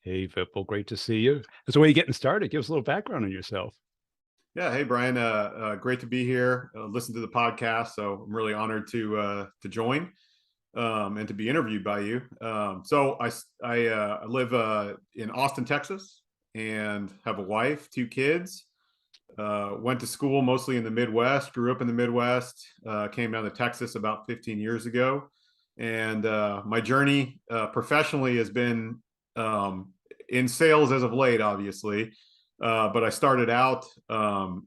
Hey, Vipul, great to see you. That's the way you're getting started. Give us a little background on yourself. Yeah, hey Brian, great to be here. Listen to the podcast, so I'm really honored to join and to be interviewed by you. I live in Austin, Texas, and have a wife, two kids. Went to school mostly in the Midwest. Grew up in the Midwest. Came down to Texas about 15 years ago, and my journey professionally has been in sales as of late, obviously. But I started out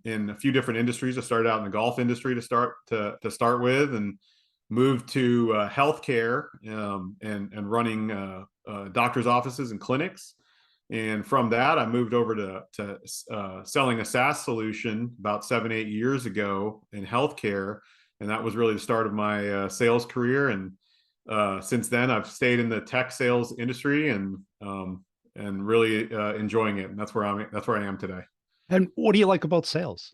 in a few different industries. I started out in the golf industry to start with, and moved to healthcare and running doctors' offices and clinics. And from that, I moved over to selling a SaaS solution about 7, 8 years ago in healthcare, and that was really the start of my sales career. And since then, I've stayed in the tech sales industry and really enjoying it. And that's where I am today. And what do you like about sales?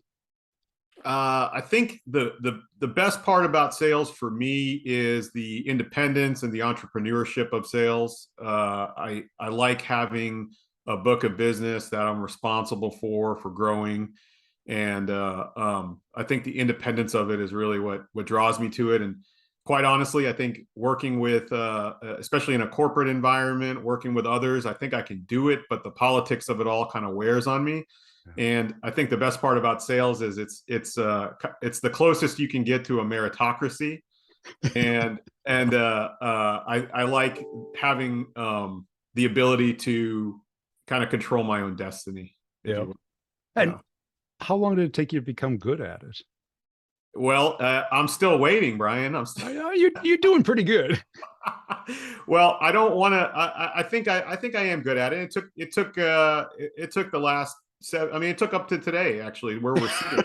I think the best part about sales for me is the independence and the entrepreneurship of sales. I like having a book of business that I'm responsible for growing, and I think the independence of it is really what draws me to it. And quite honestly, I think working with, especially in a corporate environment, working with others, I think I can do it, but the politics of it all kind of wears on me. And I think the best part about sales is it's the closest you can get to a meritocracy, and I like having the ability to kind of control my own destiny, if Yeah. you will. And Yeah. how long did it take you to become good at it? Well, I'm still waiting, Brian. I'm still. You're doing pretty good. Well, I don't want to. I think I am good at it. It took the last seven. I mean, it took up to today actually, where we're sitting.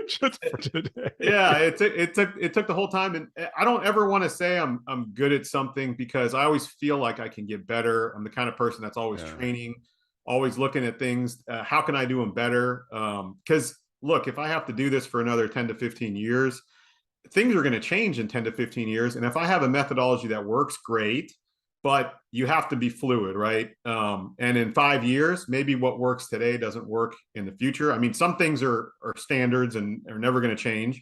Just for today. Yeah, it took the whole time, and I don't ever want to say I'm good at something, because I always feel like I can get better. I'm the kind of person that's always Yeah. training, always looking at things. How can I do them better? Because look, if I have to do this for another 10 to 15 years, things are going to change in 10 to 15 years. And if I have a methodology that works, great, but you have to be fluid, right? And in 5 years, maybe what works today doesn't work in the future. I mean, some things are standards and are never going to change.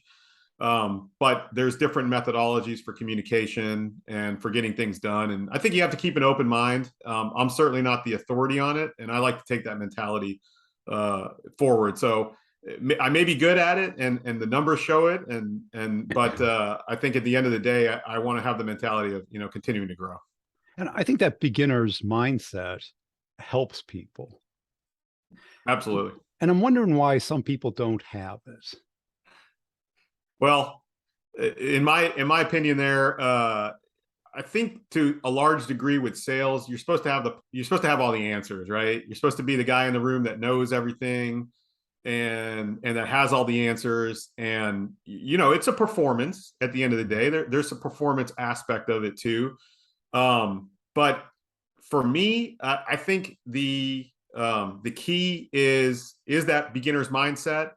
But there's different methodologies for communication and for getting things done. And I think you have to keep an open mind. I'm certainly not the authority on it, and I like to take that mentality forward. So I may be good at it, and the numbers show it, but I think at the end of the day, I want to have the mentality of continuing to grow. And I think that beginner's mindset helps people. Absolutely. And I'm wondering why some people don't have it. Well, in my opinion, I think to a large degree with sales, you're supposed to have all the answers, right? You're supposed to be the guy in the room that knows everything and that has all the answers. And it's a performance at the end of the day. There's a performance aspect of it too. But for me, I think the key is that beginner's mindset,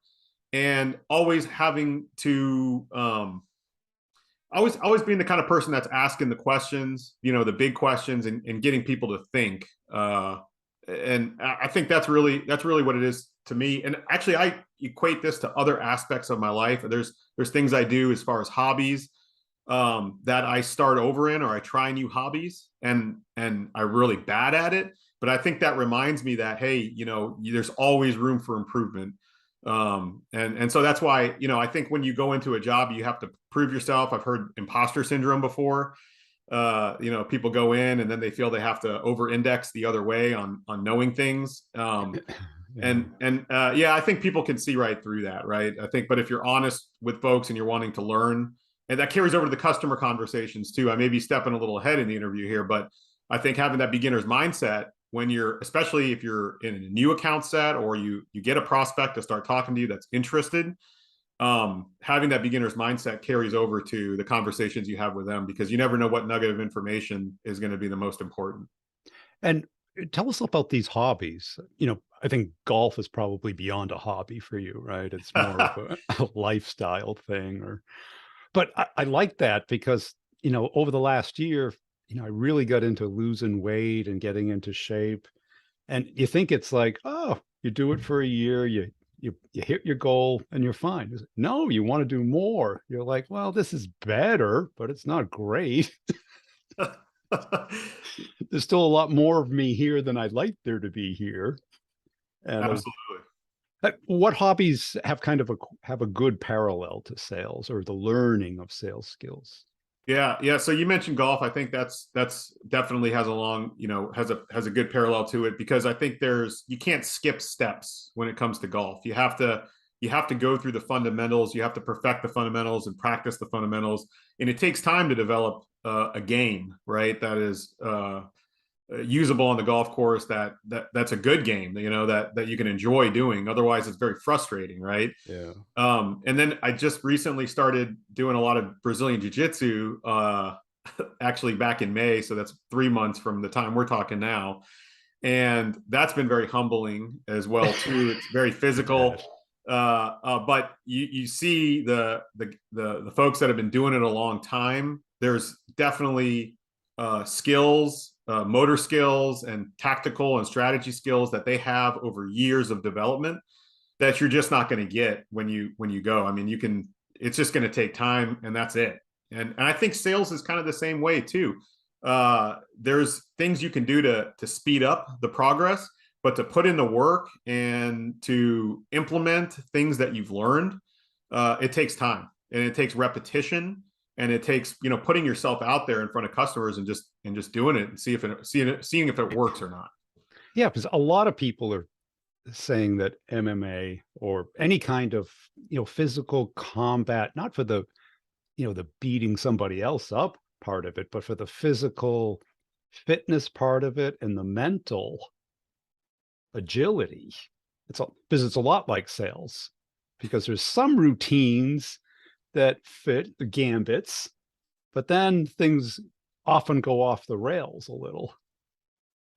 and always having to always being the kind of person that's asking the questions, the big questions, and getting people to think. And I think that's really what it is to me. And actually, I equate this to other aspects of my life. There's things I do as far as hobbies that I start over in, or I try new hobbies, and I'm really bad at it. But I think that reminds me that, hey, there's always room for improvement. And so that's why, I think when you go into a job, you have to prove yourself. I've heard imposter syndrome before. People go in and then they feel they have to over-index the other way on knowing things. Yeah. Yeah, I think people can see right through that, right? I think, but if you're honest with folks and you're wanting to learn, and that carries over to the customer conversations too. I may be stepping a little ahead in the interview here, but I think having that beginner's mindset when especially if you're in a new account set, or you get a prospect to start talking to you that's interested, having that beginner's mindset carries over to the conversations you have with them, because you never know what nugget of information is going to be the most important. And tell us about these hobbies. I think golf is probably beyond a hobby for you, right? It's more of a lifestyle thing. But I like that because, over the last year, I really got into losing weight and getting into shape. And you think it's like, oh, you do it for a year, you hit your goal and you're fine. No, you want to do more. You're like, well, this is better, but it's not great. There's still a lot more of me here than I'd like there to be here. And Absolutely. what hobbies have kind of have a good parallel to sales or the learning of sales skills? Yeah, yeah. So you mentioned golf. I think that's definitely has a long, has a good parallel to it, because I think you can't skip steps when it comes to golf. You have to go through the fundamentals. You have to perfect the fundamentals and practice the fundamentals, and it takes time to develop a game, right? That is usable on the golf course. That's a good game. That you can enjoy doing. Otherwise, it's very frustrating, right? Yeah. And then I just recently started doing a lot of Brazilian Jiu-Jitsu, actually back in May. So that's 3 months from the time we're talking now. And that's been very humbling as well, too. It's very physical. But you see the folks that have been doing it a long time. There's definitely skills, motor skills, and tactical and strategy skills that they have over years of development that you're just not going to get when you go. I mean, it's just going to take time, and that's it. And I think sales is kind of the same way too. There's things you can do to speed up the progress, but to put in the work and to implement things that you've learned, it takes time, and it takes repetition, and it takes putting yourself out there in front of customers and just doing it and seeing if it works or not. Yeah, because a lot of people are saying that MMA or any kind of, physical combat, not for the, the beating somebody else up part of it, but for the physical fitness part of it and the mental agility. Because it's a lot like sales, because there's some routines that fit the gambits, but then things often go off the rails a little.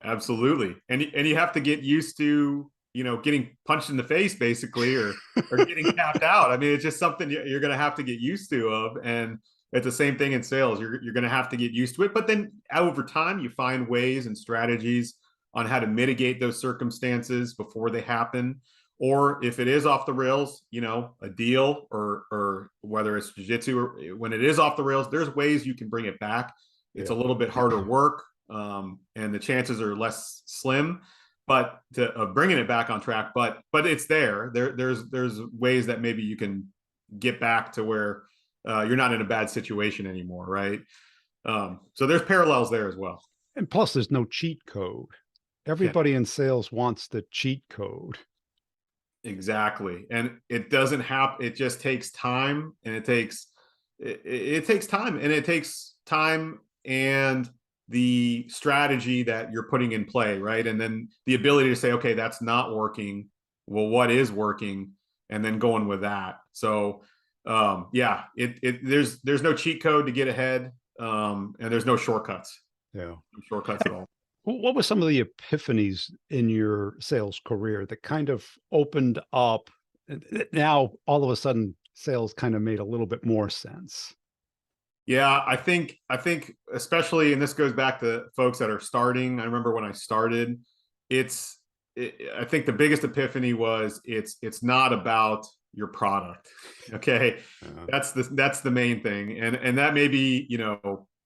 Absolutely. And you have to get used to, getting punched in the face basically, or getting tapped out. I mean, it's just something you're going to have to get used to of. And it's the same thing in sales. You're going to have to get used to it. But then over time, you find ways and strategies on how to mitigate those circumstances before they happen. Or if it is off the rails, a deal, or whether it's jiu-jitsu, or when it is off the rails, there's ways you can bring it back. It's a Yeah. little bit harder work, and the chances are less slim, but to bringing it back on track. But it's there. There's ways that maybe you can get back to where you're not in a bad situation anymore, right? So there's parallels there as well. And plus, there's no cheat code. Yeah, Everybody in sales wants the cheat code. exactly. And it doesn't happen. It just takes time, and it takes time, and it takes time and the strategy that you're putting in play, right? And then the ability to say, okay, that's not working. Well, what is working? And then going with that. So yeah, there's no cheat code to get ahead. And there's no shortcuts. Yeah. No shortcuts at all. What were some of the epiphanies in your sales career that kind of opened up? Now, all of a sudden, sales kind of made a little bit more sense. Yeah, I think especially, and this goes back to folks that are starting. I remember when I started, it's I think the biggest epiphany was it's not about your product. Okay. Uh, That's the main thing. And that may be,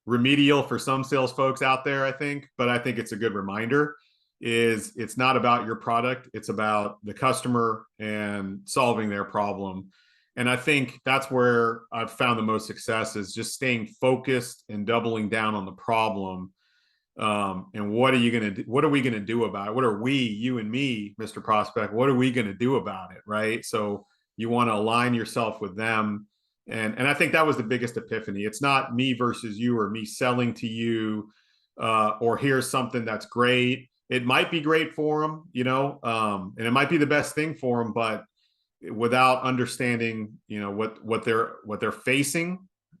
remedial for some sales folks out there, I think, but I think it's a good reminder is it's not about your product, it's about the customer and solving their problem. And I think that's where I've found the most success is just staying focused and doubling down on the problem. And what are you going to do? What are we going to do about it? What are we, you and me, Mr. Prospect, what are we going to do about it? Right. So you want to align yourself with them. And I think that was the biggest epiphany. It's not me versus you, or me selling to you, or here's something that's great. It might be great for them, and it might be the best thing for them, but without understanding, what they're facing,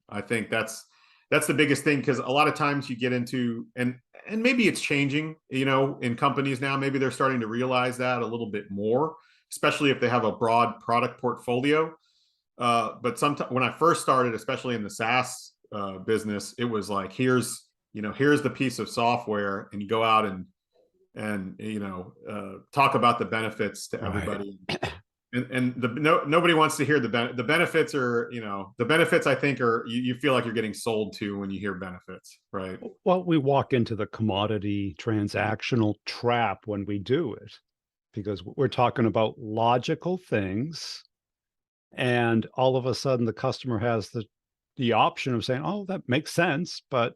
I think that's the biggest thing, because a lot of times you get into, and maybe it's changing, in companies now, maybe they're starting to realize that a little bit more, especially if they have a broad product portfolio. But sometimes when I first started, especially in the SaaS business, it was like, here's the piece of software, and you go out and and talk about the benefits to Right. everybody. And nobody wants to hear the benefits are, the benefits I think are, you feel like you're getting sold to when you hear benefits, right? Well, we walk into the commodity transactional trap when we do it because we're talking about logical things, and all of a sudden the customer has the option of saying, "Oh, that makes sense," but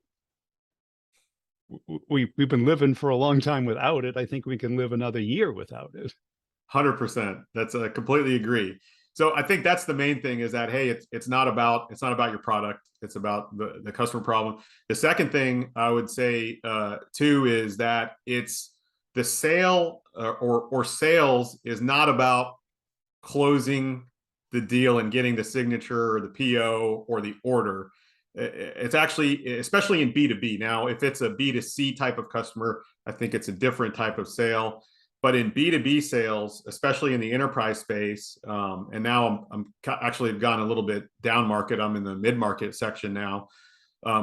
we've been living for a long time without it. I think we can live another year without it. 100%. That's a completely agree. So I think that's the main thing is that, hey, it's not about your product. It's about the customer problem. The second thing I would say too is that it's the sale or sales is not about closing the deal and getting the signature or the PO or the order. It's actually, especially in B2B. Now, if it's a B2C type of customer, I think it's a different type of sale. But in B2B sales, especially in the enterprise space, and now I'm actually have gone a little bit down market. I'm in the mid market section now,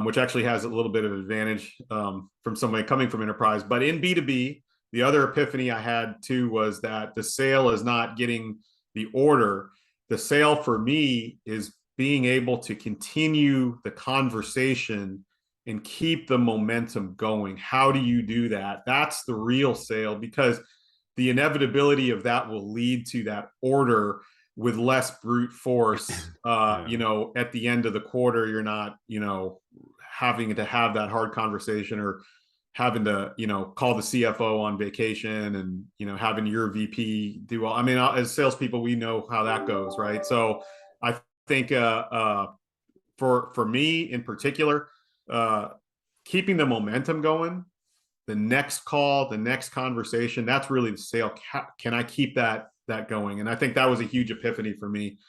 which actually has a little bit of advantage from somebody coming from enterprise. But in B2B, the other epiphany I had too was that the sale is not getting the order. The sale for me is being able to continue the conversation and keep the momentum going. How do you do that? That's the real sale, because the inevitability of that will lead to that order with less brute force. Yeah. At the end of the quarter, you're not, having to have that hard conversation or having to, call the CFO on vacation and, having your VP do all. I mean, as salespeople, we know how that goes, right? So I think for me in particular, uh, keeping the momentum going, the next call, the next conversation, that's really the sale. Can I keep that going? And I think that was a huge epiphany for me.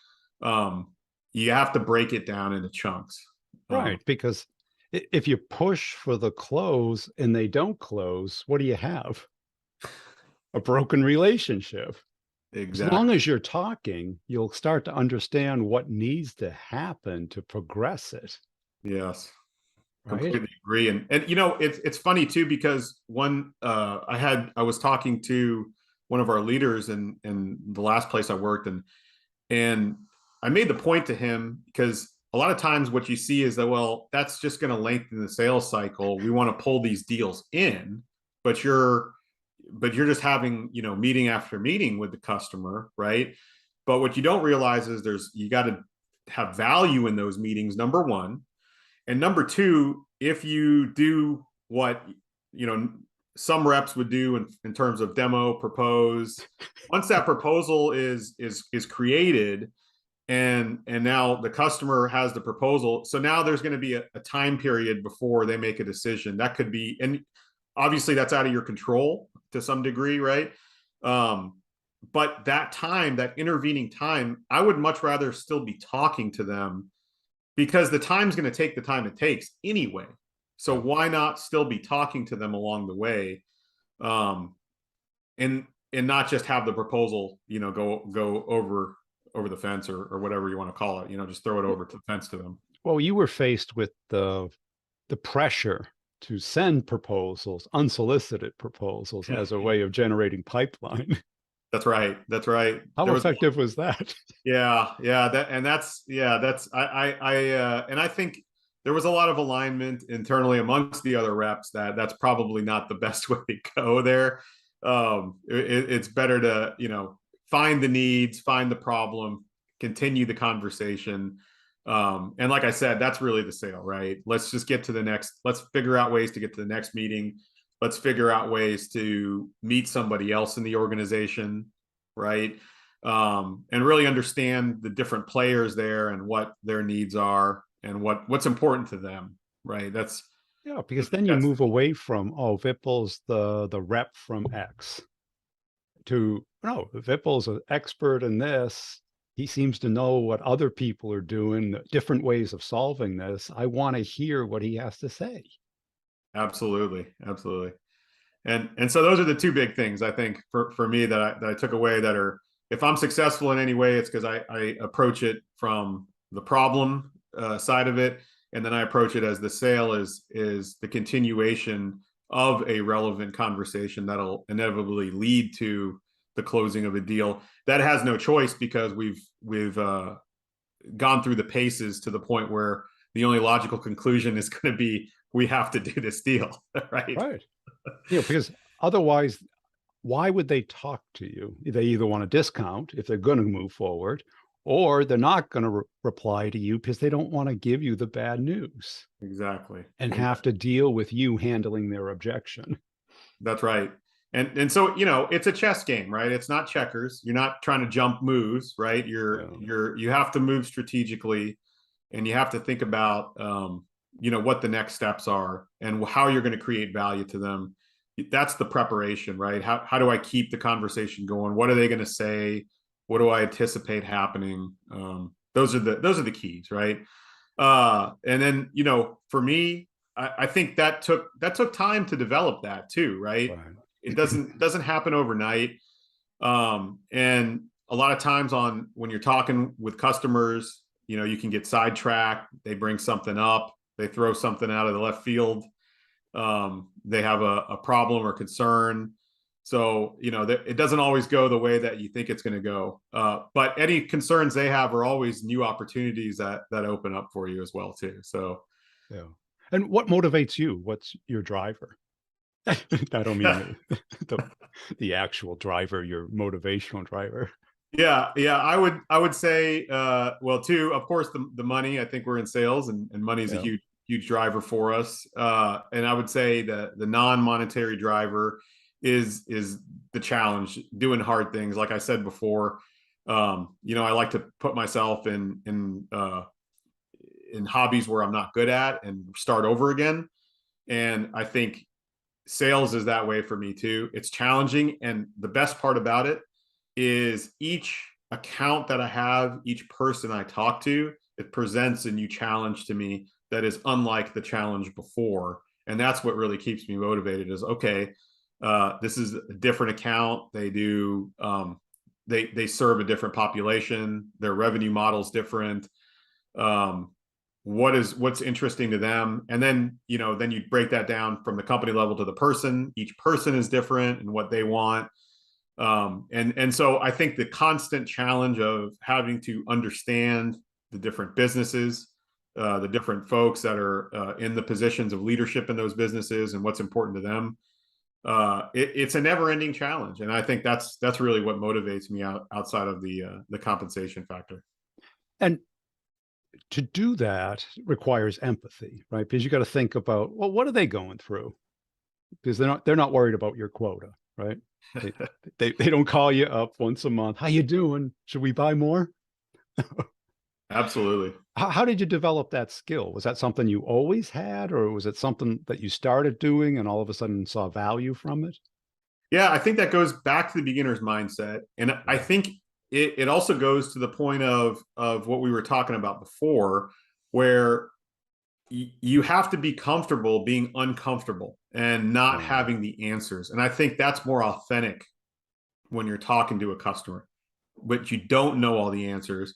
You have to break it down into chunks. Right, because if you push for the close and they don't close, what do you have? A broken relationship. As long Exactly. as you're talking, you'll start to understand what needs to happen to progress it, Yes. right? Completely agree. And it's funny too, because I was talking to one of our leaders in the last place I worked, and I made the point to him, because a lot of times what you see is that, well, that's just going to lengthen the sales cycle. We want to pull these deals in, but you're just having, meeting after meeting with the customer, right? But what you don't realize is you got to have value in those meetings, number one. And number two, if you do what, you know, some reps would do in terms of demo, propose, once that proposal is created, and now the customer has the proposal, so now there's going to be a time period before they make a decision. That could be, and obviously that's out of your control to some degree, right? But that time, that intervening time, I would much rather still be talking to them, because the time's going to take the time it takes anyway. So Yeah. why not still be talking to them along the way, um, and not just have the proposal, go over the fence, or whatever you want to call it. Just throw it Well, over to the fence to them. well, you were faced with the pressure to send proposals, unsolicited proposals, as a way of generating pipeline. That's right. That's right. How There was effective was that? yeah, that's and I think there was a lot of alignment internally amongst the other reps that that's probably not the best way to go there. It's better to, find the needs, find the problem, continue the conversation. And like I said, that's really the sale, right? Let's figure out ways to get to the next meeting. Let's figure out ways to meet somebody else in the organization, right? And really understand the different players there and what their needs are and what's important to them, right? Yeah, I because think then you that's move away from, oh, Vipple's the rep from X, to, no, Vipple's an expert in this. He seems to know what other people are doing, different ways of solving this. I want to hear what he has to say. absolutely, absolutely. And so those are the two big things I think for me that I took away, that are, if I'm successful in any way, it's because I approach it from the problem side of it, and then I approach it as the sale is the continuation of a relevant conversation that'll inevitably lead to the closing of a deal. That has no choice because we've gone through the paces to the point where the only logical conclusion is going to be we have to do this deal, right? Right. Because otherwise, why would they talk to you? They either want a discount if they're going to move forward, or they're not going to reply to you because they don't want to give you the bad news Exactly. and have to deal with you handling their objection. That's right. And so, it's a chess game, right? It's not checkers. You're not trying to jump moves, right? Yeah. You have to move strategically, and you have to think about what the next steps are and how you're going to create value to them. That's the preparation, right? How do I keep the conversation going? What are they going to say? What do I anticipate happening? Those are the keys, right? And then, for me, I think that took time to develop that too, right? Right. It doesn't happen overnight. And a lot of times when you're talking with customers, you can get sidetracked. They bring something up, they throw something out of the left field. They have a problem or concern. So, it doesn't always go the way that you think it's going to go. But any concerns they have are always new opportunities that open up for you as well, too. So, Yeah. And what motivates you? What's your driver? I don't mean the the actual driver, your motivational driver. yeah, I would say, well, two, of course, the money. I think we're in sales, and money is a Yeah. huge driver for us. And I would say the non-monetary driver is the challenge, doing hard things. Like I said before, I like to put myself in hobbies where I'm not good at and start over again. And I think sales is that way for me too. It's challenging, and the best part about it is each account that I have, each person I talk to, it presents a new challenge to me that is unlike the challenge before. And that's what really keeps me motivated is, okay, this is a different account. They serve a different population. Their revenue model is different. Um, what's interesting to them, and then then you break that down from the company level to the person. Each person is different and what they want. And so I think the constant challenge of having to understand the different businesses, the different folks that are in the positions of leadership in those businesses and what's important to them, it's a never-ending challenge. And I think that's really what motivates me outside of the compensation factor. And to do that requires empathy, right? Because you got to think about, well, what are they going through? Because they're not worried about your quota, right? They they don't call you up once a month. How you doing? Should we buy more? Absolutely. How did you develop that skill? Was that something you always had, or was it something that you started doing and all of a sudden saw value from it? Yeah, I think that goes back to the beginner's mindset. And I Yeah. think it also goes to the point of what we were talking about before, where you have to be comfortable being uncomfortable and not Right. having the answers. And I think that's more authentic when you're talking to a customer, but you don't know all the answers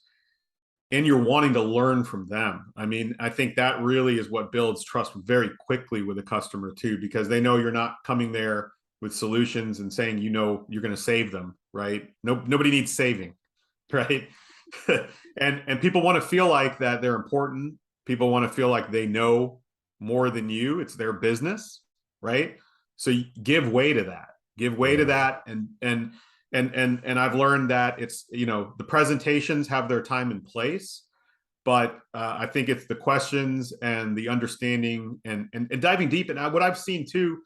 and you're wanting to learn from them. I mean, I think that really is what builds trust very quickly with a customer too, because they know you're not coming there with solutions and saying, you're going to save them, right? No, nobody needs saving, right? And people want to feel like that they're important. People want to feel like they know more than you. It's their business, right? So you give way to that. Give way to Yeah. that, and I've learned that it's the presentations have their time and place, but I think it's the questions and the understanding and diving deep. And what I've seen too,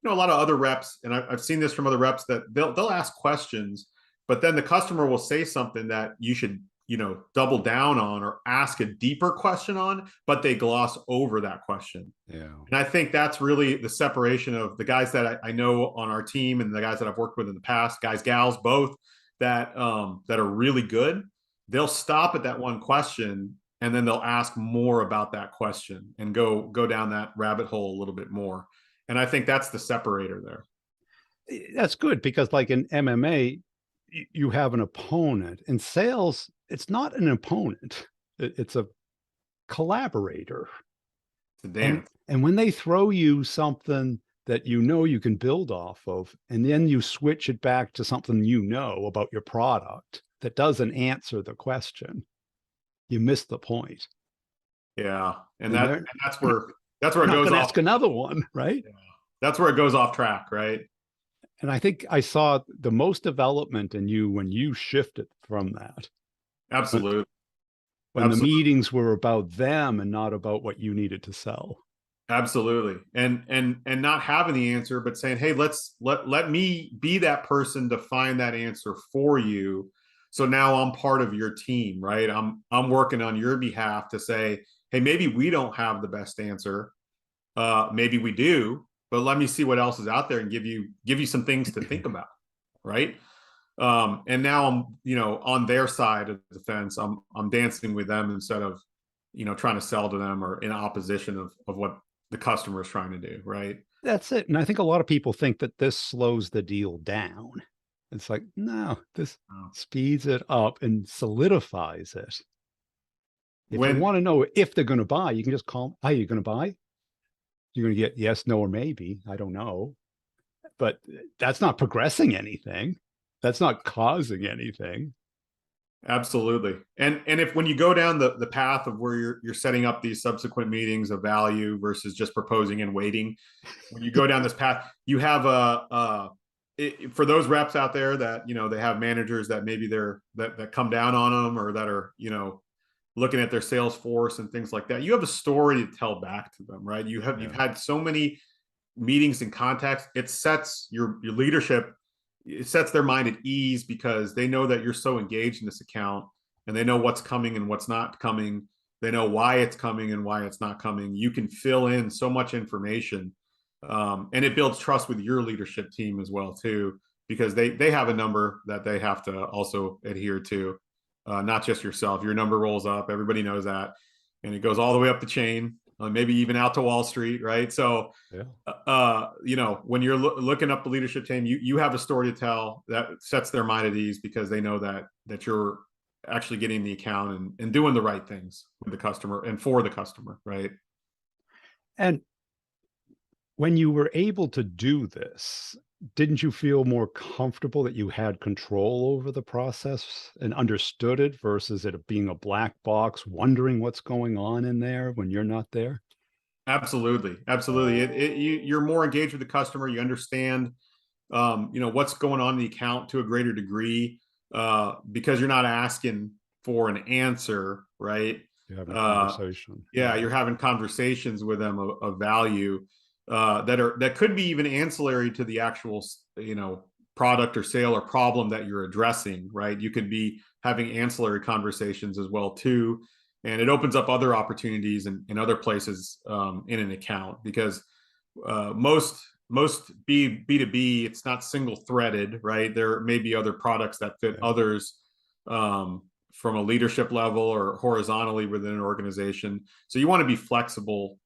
a lot of other reps, and I've seen this from other reps, that they'll ask questions, but then the customer will say something that you should double down on or ask a deeper question on, but they gloss over that question. Yeah. And I think that's really the separation of the guys that I know on our team and the guys that I've worked with in the past, guys, gals, both, that are really good. They'll stop at that one question and then they'll ask more about that question and go down that rabbit hole a little bit more. And I think that's the separator there. That's good because, like in MMA, you have an opponent. In sales, it's not an opponent. It's a collaborator. It's a And dance. when they throw you something that you can build off of, and then you switch it back to something about your product that doesn't answer the question, you miss the point. Yeah. And And that they're and that's where it not goes going to off. ask another one, right? Yeah. That's where it goes off track, right? And I think I saw the most development in you when you shifted from that. When, Absolutely. when the Absolutely. meetings were about them and not about what you needed to sell. Absolutely. And not having the answer, but saying, hey, let me be that person to find that answer for you. So now I'm part of your team, right? I'm working on your behalf to say, hey, maybe we don't have the best answer. Maybe we do, but let me see what else is out there and give you some things to think about, right? And now I'm, on their side of the fence. I'm dancing with them instead of, trying to sell to them or in opposition of what the customer is trying to do, right? That's it. And I think a lot of people think that this slows the deal down. It's like, no, this speeds it up and solidifies it. If you When want to know if they're going to buy, you can just call them. Are you going to buy? You're going to get yes, no, or maybe. I don't know. But that's not progressing anything. That's not causing anything. Absolutely. And if when you go down the path of where you're setting up these subsequent meetings of value versus just proposing and waiting, when you go down this path, you have for those reps out there that they have managers that maybe that come down on them, or that are looking at their sales force and things like that. You have a story to tell back to them, right? You've had so many meetings and contacts. It sets your leadership, it sets their mind at ease because they know that you're so engaged in this account, and they know what's coming and what's not coming. They know why it's coming and why it's not coming. You can fill in so much information, and it builds trust with your leadership team as well too, because they have a number that they have to also adhere to, not just yourself. Your number rolls up, everybody knows that, and it goes all the way up the chain, maybe even out to Wall Street, right? So Yeah. when you're looking up the leadership team, you have a story to tell that sets their mind at ease, because they know that you're actually getting the account and doing the right things with the customer and for the customer, right? And when you were able to do this, didn't you feel more comfortable that you had control over the process and understood it versus it being a black box, wondering what's going on in there when you're not there? Absolutely, absolutely. You're more engaged with the customer. You understand, what's going on in the account to a greater degree, because you're not asking for an answer, right? You're having a Uh, conversation. yeah, you're having conversations with them of value, that could be even ancillary to the actual, product or sale or problem that you're addressing, right? You could be having ancillary conversations as well too, and it opens up other opportunities in other places, in an account, because most B2B, it's not single threaded, right? There may be other products that fit Yeah. others, from a leadership level or horizontally within an organization. So you want to be flexible,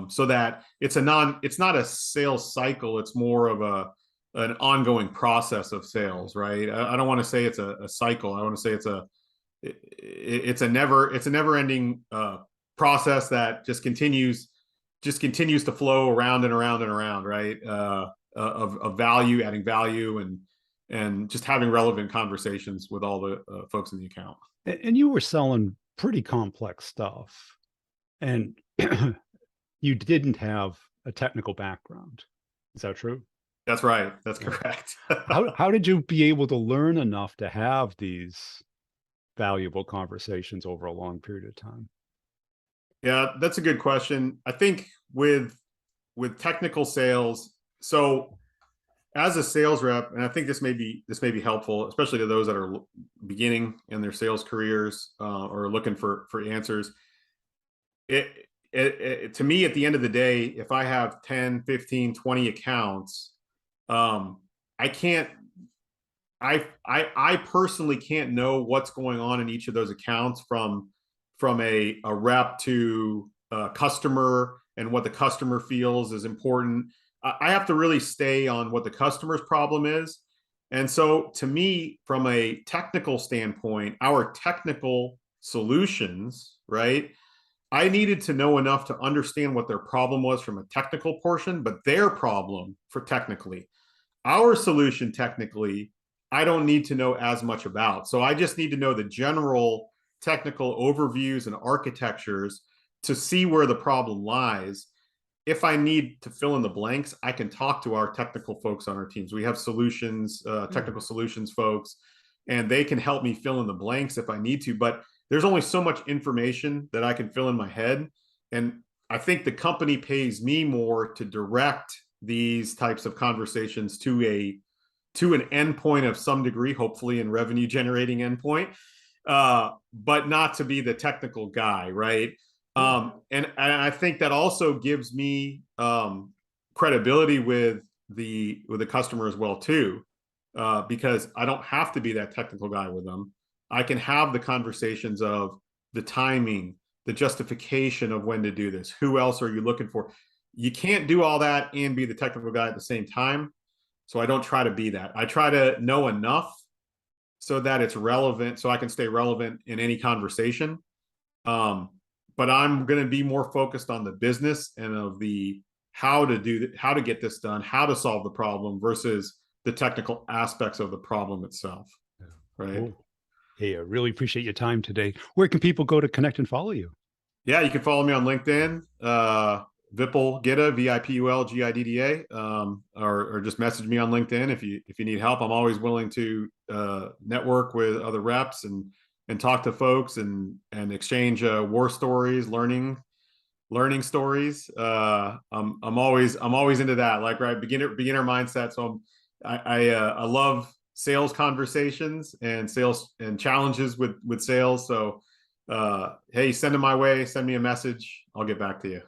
so that it's not a sales cycle. It's more of an ongoing process of sales, right? I don't want to say it's a cycle. I want to say it's a never ending, process that just continues to flow around and around and around, right? Of value, adding value, and just having relevant conversations with all the folks in the account. And you were selling pretty complex stuff, and you didn't have a technical background. Is that true? That's right. That's Yeah. correct. How did you be able to learn enough to have these valuable conversations over a long period of time? Yeah, that's a good question. I think with technical sales, so as a sales rep, and I think this may be helpful, especially to those that are beginning in their sales careers, or looking for answers. It, to me, at the end of the day, if I have 10, 15, 20 accounts, I can't I personally can't know what's going on in each of those accounts, from a rep to a customer, and what the customer feels is important. I have to really stay on what the customer's problem is. And so to me, from a technical standpoint, our technical solutions, right, I needed to know enough to understand what their problem was from a technical portion, but their problem for technically, our solution technically, I don't need to know as much about. So I just need to know the general technical overviews and architectures to see where the problem lies. If I need to fill in the blanks, I can talk to our technical folks on our teams. We have solutions, Mm. technical solutions folks, and they can help me fill in the blanks if I need to. But there's only so much information that I can fill in my head. And I think the company pays me more to direct these types of conversations to an endpoint of some degree, hopefully in revenue generating endpoint, but not to be the technical guy, right? Yeah. And I think that also gives me credibility with the customer as well too, because I don't have to be that technical guy with them. I can have the conversations of the timing, the justification of when to do this. Who else are you looking for? You can't do all that and be the technical guy at the same time. So I don't try to be that. I try to know enough so that it's relevant, so I can stay relevant in any conversation. Um, but I'm going to be more focused on the business and of the how to get this done, how to solve the problem versus the technical aspects of the problem itself. Yeah. Right. Cool. Hey, I really appreciate your time today. Where can people go to connect and follow you? Yeah, you can follow me on LinkedIn, Vipul Gidda, Vipul Gidda, or just message me on LinkedIn if you need help. I'm always willing to network with other reps and talk to folks and exchange war stories, learning stories. I'm always into that, like right beginner mindset. So I love sales conversations and sales and challenges with sales. So hey, send them my way, send me a message, I'll get back to you.